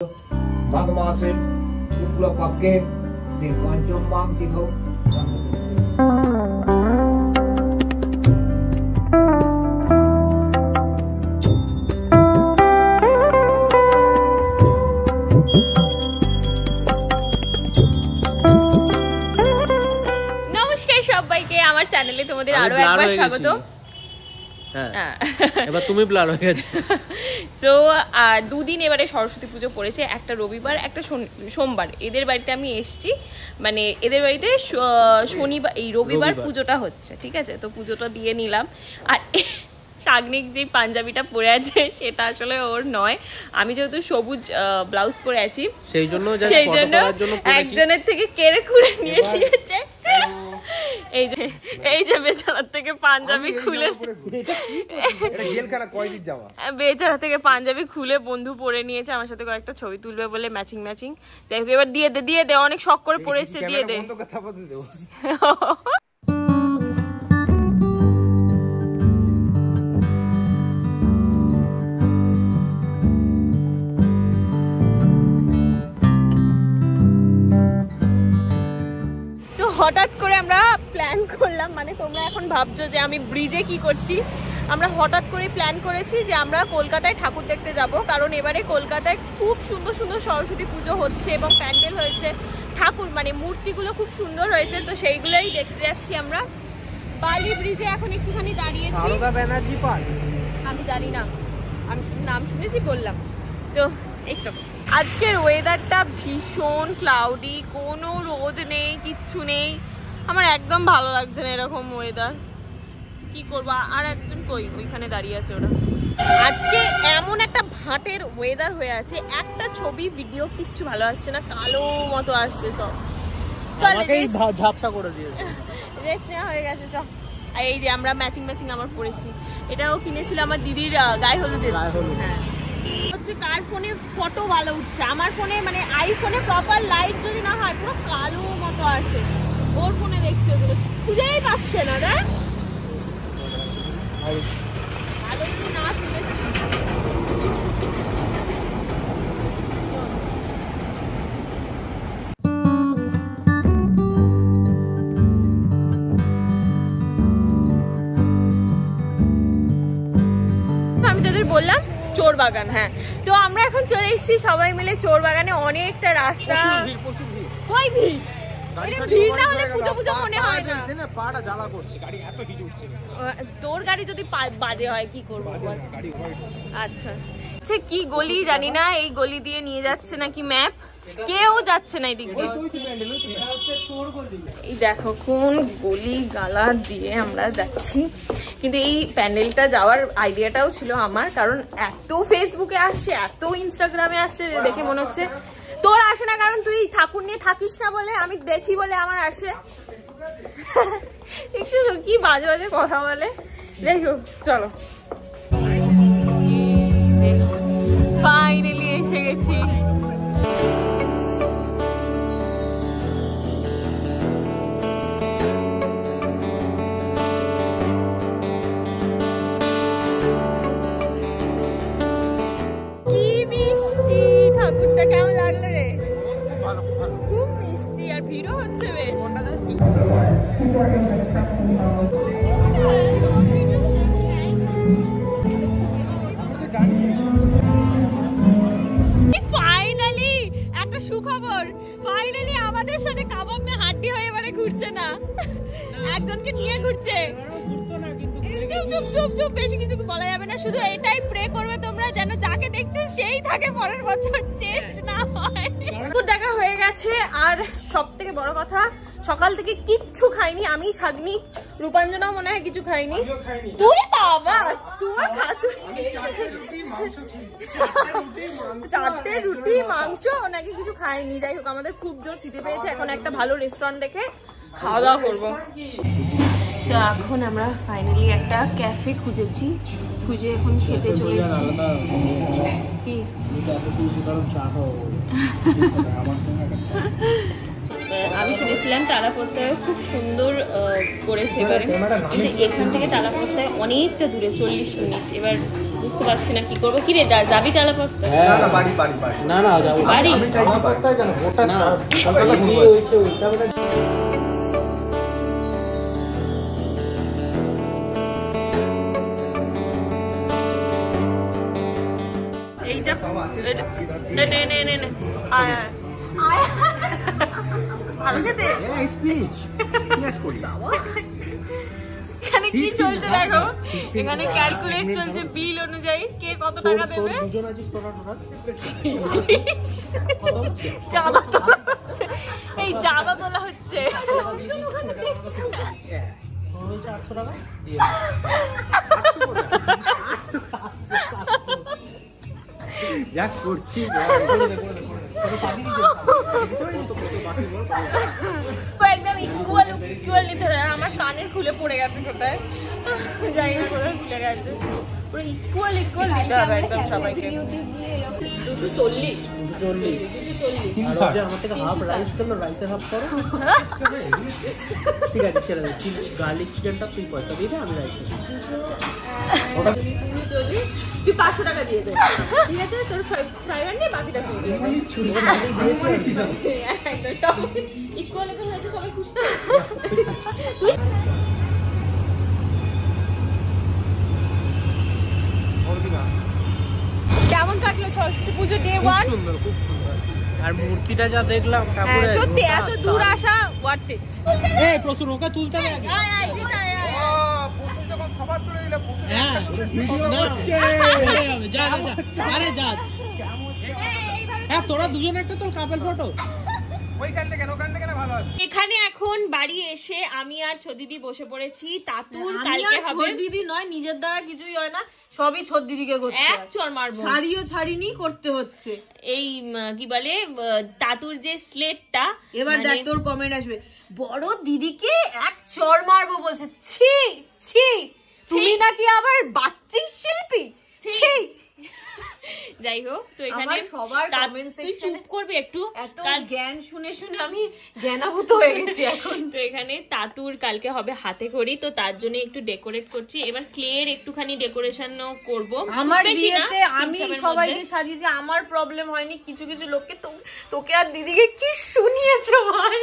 মাঘ মাসের শুক্লপক্ষে শ্রী পঞ্চম তিথ। নমস্কার সবাইকে, আমার চ্যানেলে তোমাদের আরো একবার স্বাগত। হ্যাঁ, এবার তুমি ব্লার হয়ে গেছো। সো দুদিন এবারে সরস্বতী পুজো পড়েছে, একটা রবিবার একটা সোমবার। এদের বাড়িতে আমি এসছি, মানে এদের বাড়িতে শনিবার এই রবিবার পুজোটা হচ্ছে, ঠিক আছে? তো পুজোটা দিয়ে নিলাম। আর সাগ্নিক যে পাঞ্জাবিটা পরে আছে সেটা আসলে ওর নয়, আমি যেহেতু সবুজ ব্লাউজ পরে আছি সেই জন্য একজনের থেকে কেড়ে কুড়ে নিয়ে এসেছে। এই যে বেচারা থেকে পাঞ্জাবি খুলে বেচারা থেকে পাঞ্জাবি খুলে বন্ধু পরে নিয়েছে, আমার সাথে কয়েকটা ছবি তুলবে বলে ম্যাচিং। যাই হোক, এবার দিয়ে দে অনেক শখ করে পরে এসছে, দিয়ে দে। হঠাৎ করে আমরা প্ল্যান করলাম, মানে তোমরা এখন ভাবছো যে আমি ব্রিজে কি করছি। আমরা হঠাৎ করে প্ল্যান করেছি যে আমরা কলকাতায় ঠাকুর দেখতে যাব, কারণ এবারে কলকাতায় খুব সুন্দর সুন্দর সরস্বতী পুজো হচ্ছে এবং প্যান্ডেল হয়েছে, ঠাকুর মানে মূর্তিগুলো খুব সুন্দর হয়েছে, তো সেইগুলোই দেখতে যাচ্ছি আমরা। বালি ব্রিজে এখন একটুখানি দাঁড়িয়েছি। আমি জানি না, আমি নাম শুনেছি বললাম। তো এই তো আজকের ওয়েদারটা ভীষণ ক্লাউডি, কোনো রোদ নেই, কিচ্ছু নেই। আমার একদম ভালো লাগছে না এরকম ওয়েদার। কি করবো, আর একজন কই ওইখানে দাঁড়িয়ে আছে ওরা। আজকে এমন একটা ভাটের ওয়েদার হয়ে আছে, একটা ছবি ভিডিও কিচ্ছু ভালো আসছে না, কালো মতো আসছে সব। ঝাপসা করে দিয়েছে, রেস্ট নেওয়া হয়ে গেছে। চ, আর এই যে আমরা ম্যাচিং আমার পরেছি, এটাও কিনেছিল আমার দিদির গায়ে হলুদের। হ্যাঁ, হচ্ছে কার ফোনে ফটো ভালো উঠছে, আমার ফোনে মানে আইফোনে প্রপার লাইট যদি না হয় পুরো কালো মতো আসে, ওর ফোনে দেখছি ওগুলো খুঁজেই পাচ্ছে না। দেখ ভালো একটু না তুলেছি। আমি তোদের বললাম চোর বাগান, হ্যাঁ, তো আমরা এখন চলে এসেছি সবাই মিলে চোর বাগানে। অনেকটা রাস্তা, তোর গাড়ি যদি বাজে হয় কি করবো? আচ্ছা, কি গলি জানি না, এই গলি দিয়ে নিয়ে যাচ্ছে নাকি ম্যাপ, কেউ যাচ্ছে না এদিক দিয়ে। এই দেখো কোন গলি গালা দিয়ে আমরা যাচ্ছি। কিন্তু এই প্যান্ডেলটা যাওয়ার আইডিয়াটাও ছিল আমার, কারণ এত ফেসবুকে আসছে, এত ইনস্টাগ্রামে আসছে যে দেখে মনে হচ্ছে তোর আসে না, কারণ তুই ঠাকুর নিয়ে থাকিস না বলে, আমি দেখি বলে আমার আসে। একটু কি বাজে বাজে কথা বলে। দেখো চলো, ফাইনালি এসে গেছি। ঠাকুরটা কেমন লাগলো রে? খুব মিষ্টি, আর ভিড়ও হচ্ছে বেশ। ফাইনালি একটা সুখবর, ফাইনালি আমাদের সাথে কাবাব মে হাড্ডি হয়ে এবারে ঘুরছে না, একজনকে নিয়ে ঘুরছে। চুপ, বেশি কিছু বলা যাবে না, শুধু এটাই প্রে করবে তোমরা যেন যাকে দেখছো সেই থাকে পরের বছর, চেঞ্জ না হয়। দেখা হয়ে গেছে, আর সব থেকে বড় কথা সকাল থেকে কিচ্ছু খাইনি আমি, সাগ্নি, রূপাঞ্জনাও মনে হয় কিছু খাইনি। তুই বাবা চারটে রুটি মাংস নাকি কিছু খাইনি। যাই হোক, আমাদের খুব জোর খিদে পেয়েছে, এখন একটা ভালো রেস্টুরেন্ট দেখে খাওয়া দাওয়া করবো। এখন আমরা ফাইনালি একটা ক্যাফে খুঁজে এখন খেতে চলে এসেছি। আমি শুনেছিলাম টালাপত্তায় খুব সুন্দর করেছে এবারে, কিন্তু এখান থেকে টালাপত্তায় অনেকটা দূরে 40 মিনিট। এবার বুঝতে পারছি না কি করবো। কি রে যাবি টালাপত্তা? না যাবো বাড়ি। এইটা নে আয় ভালো খেতে। এখানে কি চলছে দেখো, এখানে ক্যালকুলেট চলছে বিল অনুযায়ী কে কত টাকা দেবে। চাঁদা তোলা হচ্ছে, এই চাঁদা তোলা হচ্ছে। যা করছি একদম ইকুয়াল নিতে হবে। আমার কানের খুলে পড়ে গেছে কোথায়, জানি না কোথায় খুলে গেছে। পুরো ইকুয়াল নিতে হবে একদম সবাইকে। 240 আমার থেকে হাফ রাইস করলো, রাইসের হাফ করো। ঠিক আছে ছেড়ে গার্লিক চিকেনটা তুই পয়সা দিয়ে দে, আমি রাইস তুই 500 টাকা দিয়ে দে, ঠিক আছে? তোর 500 বাকিটা তুই দে। একদম ইকুয়াল হয়েছে, সবাই খুশি। কেমন কাটলো সরস্বতী পুজো ডে 1? সুন্দর, খুব সুন্দর। আর মূর্তিটা যা দেখলাম ঠাকুরের, সত্যি এত দূর আসা ওয়ার্থ ইট। এই প্রসুর ওকে তুলতে দে আগে। আয় জিত আয়। প্রথম যখন সবার তুলে দিলে হ্যাঁ ভিডিও হচ্ছে, যা আরে যা। হ্যাঁ তোরা দুজন একটা তো কাপল ফটো ওইখান থেকে ভালো আছে। এখানে এখন বাড়ি এসে আমি আর ছদিদি বসে পড়েছি। তাতুর কালকে হবে। দিদি নয়, নিজের দ্বারা কিছুই হয় না, সবই ছোট দিদিকে করতে হয়। এক চড় মারবো, শাড়িও ছাড়িনি, করতে হচ্ছে। এই কি বলে তাতুর যে স্লেটটা, এবার দেখ তোর কমেন্ট আসবে, বড় দিদিকে এক চড় মারবো বলছে। ছি ছি, তুমি নাকি আবার বাচ্চিক শিল্পী। ছি। যাই হোক, তো এখানে সবার কমেন্ট তুই চুপ করবি একটু, এত জ্ঞান শুনে আমি জ্ঞানাভূত হয়ে গেছি এখন। তো এখানে তাতুর কালকে হবে হাতে করি, তো তার জন্য একটু ডেকোরেট করছি। এবার ক্লের একটুখানি ডেকোরেশন করব। আমার বিয়েতে আমি সবাইকে সাজিয়েছি, আমার প্রবলেম হয়নি। কিছু কিছু লোককে তোকে আর দিদিকে কি শুনিয়েছো ভাই।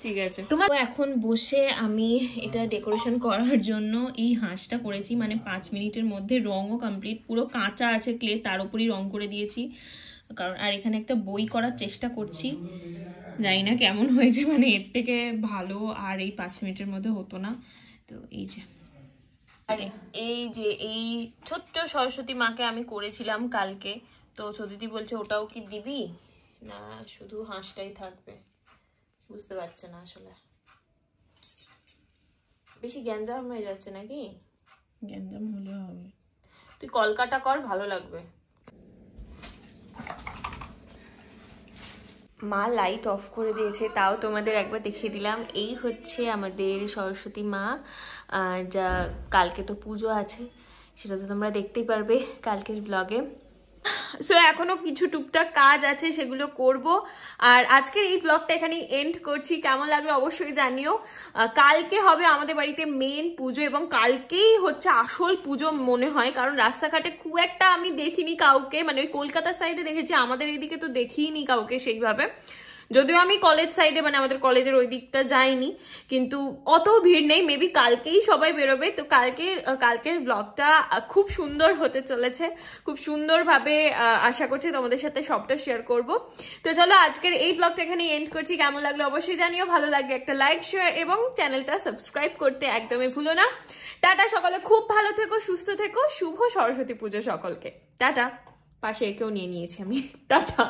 ঠিক আছে, তো এখন বসে আমি এটা ডেকোরেশন করার জন্য এই হাঁসটা করেছি, মানে 5 মিনিটের মধ্যে। রঙও কমপ্লিট, পুরো কাঁচা আছে ক্লে, তার উপরই রং করে দিয়েছি। কারণ আর এখানে একটা বই করার চেষ্টা করছি, জানি না কেমন হয়েছে, মানে এর থেকে ভালো আর এই 5 মিনিটের মধ্যে হতো না। তো এই যে, আরে এই যে এই ছোট্ট সরস্বতী মাকে আমি করেছিলাম কালকে। তো সদিদি বলছে ওটাও কি দিবি না শুধু হাঁসটাই থাকবে, বুঝতে পারছে না আসলে। বেশি গ্যাঞ্জাম হয়ে যাচ্ছে নাকি? গ্যাঞ্জাম হলে হবে, তুই কলকাতা কর, ভালো লাগবে। মা লাইট অফ করে দিয়েছে, তাও তোমাদের একবার দেখিয়ে দিলাম। এই হচ্ছে আমাদের সরস্বতী মা, যা কালকে তো পুজো আছে, সেটা তো তোমরা দেখতেই পারবে কালকের ব্লগে। সো এখনো কিছু টুকটাক কাজ আছে, সেগুলো করব। আর আজকের এই ব্লগটা এখানেই এন্ড করছি। কেমন লাগলো অবশ্যই জানিও। কালকে হবে আমাদের বাড়িতে মেন পুজো, এবং কালকেই হচ্ছে আসল পুজো মনে হয়, কারণ রাস্তাঘাটে খুব একটা আমি দেখিনি কাউকে, মানে ওই কলকাতার সাইডে দেখেছি, আমাদের এইদিকে তো দেখিনি কাউকে সেইভাবে। যদিও আমি কলেজ সাইডে, মানে আমাদের কলেজের ওই দিকটা যাইনি, কিন্তু অত ভিড় নেই। মেবি কালকেই সবাই বেরোবে। তো কালকের ব্লগটা খুব সুন্দর হতে চলেছে, খুব সুন্দরভাবে আশা করছি তোমাদের সাথে সবটা শেয়ার করব। তো চলো আজকের এই ব্লগটা এখানে এন্ড করছি। কেমন লাগলো অবশ্যই জানিও, ভালো লাগলে একটা লাইক, শেয়ার এবং চ্যানেলটা সাবস্ক্রাইব করতে একদমই ভুলো না। টাটা, সকালে খুব ভালো থেকো, সুস্থ থেকো, শুভ সরস্বতী পুজো সকলকে। টাটা। পাশে একেও নিয়ে নিয়েছি আমি, টাটা।